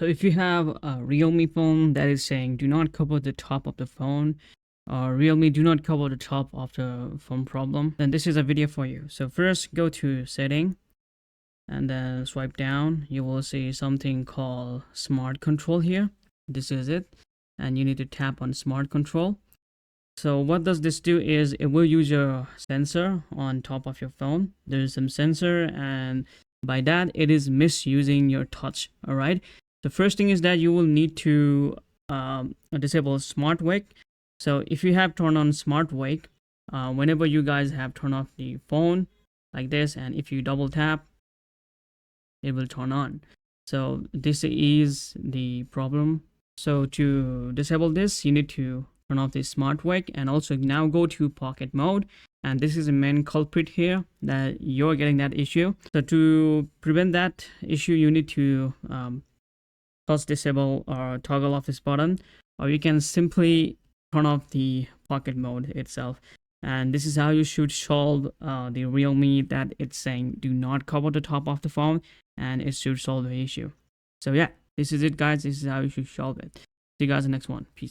So if you have a Realme phone that is saying do not cover the top of the phone, or Realme do not cover the top of the phone problem, then this is a video for you. So first go to setting and then swipe down. You will see something called smart control here. This is it, and you need to tap on smart control. So what does this do is it will use your sensor on top of your phone. There's some sensor, and by that it is misusing your touch. All right, the first thing is that you will need to disable smart wake. So if you have turned on smart wake, whenever you guys have turned off the phone like this, and if you double tap, it will turn on. So this is the problem. So to disable this, you need to turn off the smart wake, and also now go to pocket mode, and this is the main culprit here that you're getting that issue. So to prevent that issue, you need to first disable or toggle off this button, or you can simply turn off the pocket mode itself. And this is how you should solve the Realme that it's saying do not cover the top of the phone, and it should solve the issue. So yeah, this is it guys, this is how you should solve it. See you guys in the next one. Peace.